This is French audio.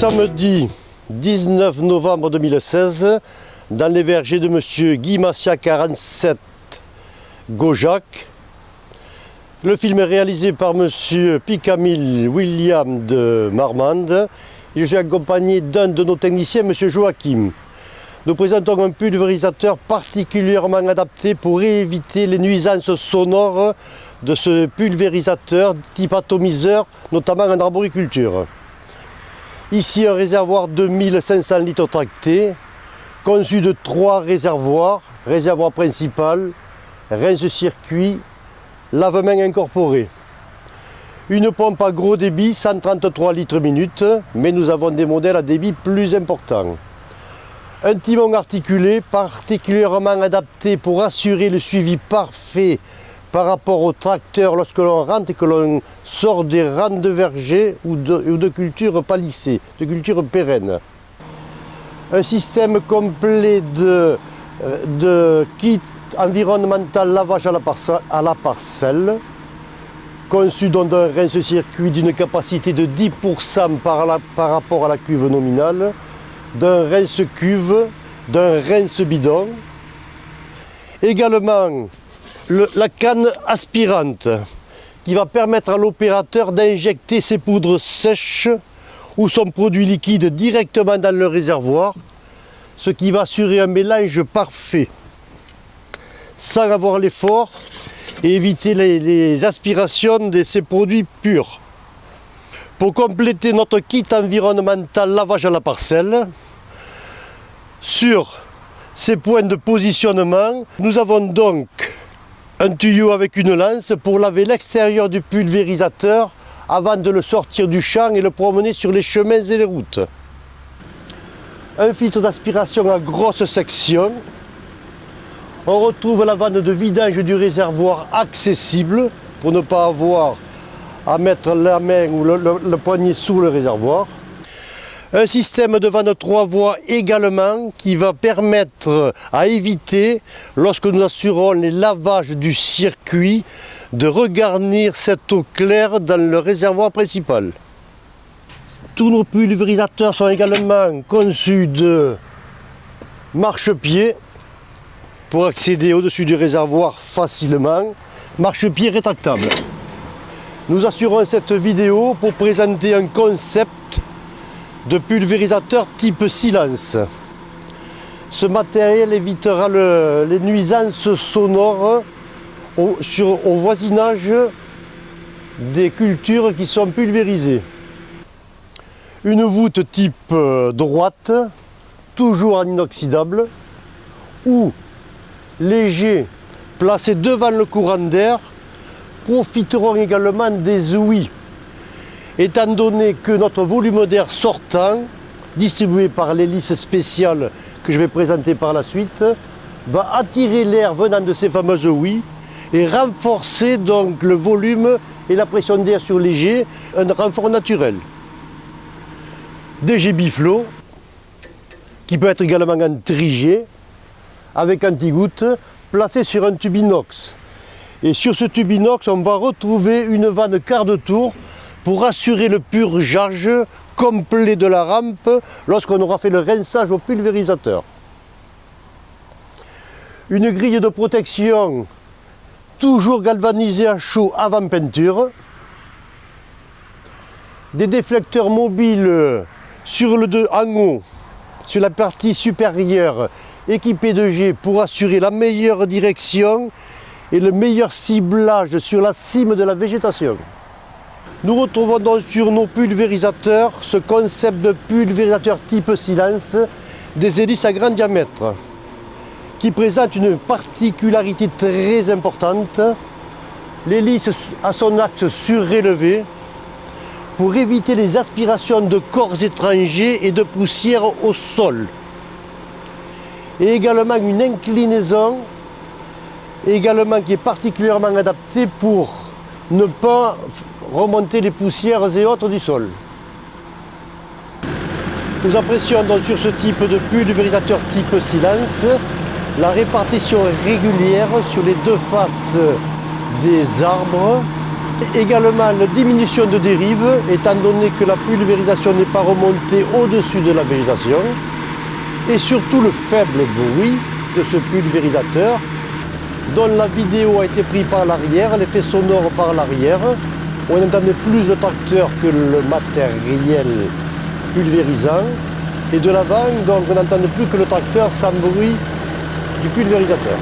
Samedi 19 novembre 2016, dans les vergers de M. Guy Massia 47 Gaujac. Le film est réalisé par M. Picamil William de Marmande. Je suis accompagné d'un de nos techniciens, M. Joachim. Nous présentons un pulvérisateur particulièrement adapté pour éviter les nuisances sonores de ce pulvérisateur type atomiseur, notamment en arboriculture. Ici, un réservoir de 1500 litres tractés, conçu de 3 réservoirs, réservoir principal, rince-circuit, lavement incorporé. Une pompe à gros débit, 133 litres minute, mais nous avons des modèles à débit plus important. Un timon articulé, particulièrement adapté pour assurer le suivi parfait par rapport au tracteur lorsque l'on rentre et que l'on sort des rangs de verger ou de cultures palissées, de cultures pérennes. Un système complet de kit environnemental lavage à la parcelle, conçu dans un rince-circuit d'une capacité de 10% par rapport à la cuve nominale, d'un rince-cuve, d'un rince-bidon. Également, la canne aspirante qui va permettre à l'opérateur d'injecter ses poudres sèches ou son produit liquide directement dans le réservoir, ce qui va assurer un mélange parfait sans avoir l'effort et éviter les aspirations de ces produits purs. Pour compléter notre kit environnemental lavage à la parcelle, sur ces points de positionnement, nous avons donc un tuyau avec une lance pour laver l'extérieur du pulvérisateur avant de le sortir du champ et le promener sur les chemins et les routes. Un filtre d'aspiration à grosse section. On retrouve la vanne de vidange du réservoir accessible pour ne pas avoir à mettre la main ou le poignet sous le réservoir. Un système de vanne 3 voies également qui va permettre à éviter, lorsque nous assurons les lavages du circuit, de regarnir cette eau claire dans le réservoir principal. Tous nos pulvérisateurs sont également conçus de marchepieds pour accéder au-dessus du réservoir facilement, marchepieds rétractables. Nous assurons cette vidéo pour présenter un concept de pulvérisateur type silence. Ce matériel évitera les nuisances sonores au voisinage des cultures qui sont pulvérisées. Une voûte type droite, toujours en inoxydable, ou léger, placé devant le courant d'air, profiteront également des ouïes, étant donné que notre volume d'air sortant, distribué par l'hélice spéciale que je vais présenter par la suite, va attirer l'air venant de ces fameuses ouïes et renforcer donc le volume et la pression d'air sur les jets, un renfort naturel. Des jets biflots, qui peut être également en trijet, avec anti-goutte, placé sur un tube inox. Et sur ce tube inox, on va retrouver une vanne quart de tour pour assurer le purgeage complet de la rampe lorsqu'on aura fait le rinçage au pulvérisateur. Une grille de protection toujours galvanisée à chaud avant peinture. Des déflecteurs mobiles en haut, sur la partie supérieure, équipés de jets pour assurer la meilleure direction et le meilleur ciblage sur la cime de la végétation. Nous retrouvons donc sur nos pulvérisateurs ce concept de pulvérisateur type silence des hélices à grand diamètre qui présente une particularité très importante. L'hélice a son axe surélevé pour éviter les aspirations de corps étrangers et de poussière au sol. Et également une inclinaison qui est particulièrement adaptée pour ne pas remonter les poussières et autres du sol. Nous apprécions donc sur ce type de pulvérisateur type silence la répartition régulière sur les deux faces des arbres Également la diminution de dérive, étant donné que la pulvérisation n'est pas remontée au-dessus de la végétation. Et surtout le faible bruit de ce pulvérisateur, dont la vidéo a été prise par l'arrière, l'effet sonore par l'arrière. On entendait plus le tracteur que le matériel pulvérisant. Et de l'avant, donc on n'entendait plus que le tracteur sans bruit du pulvérisateur.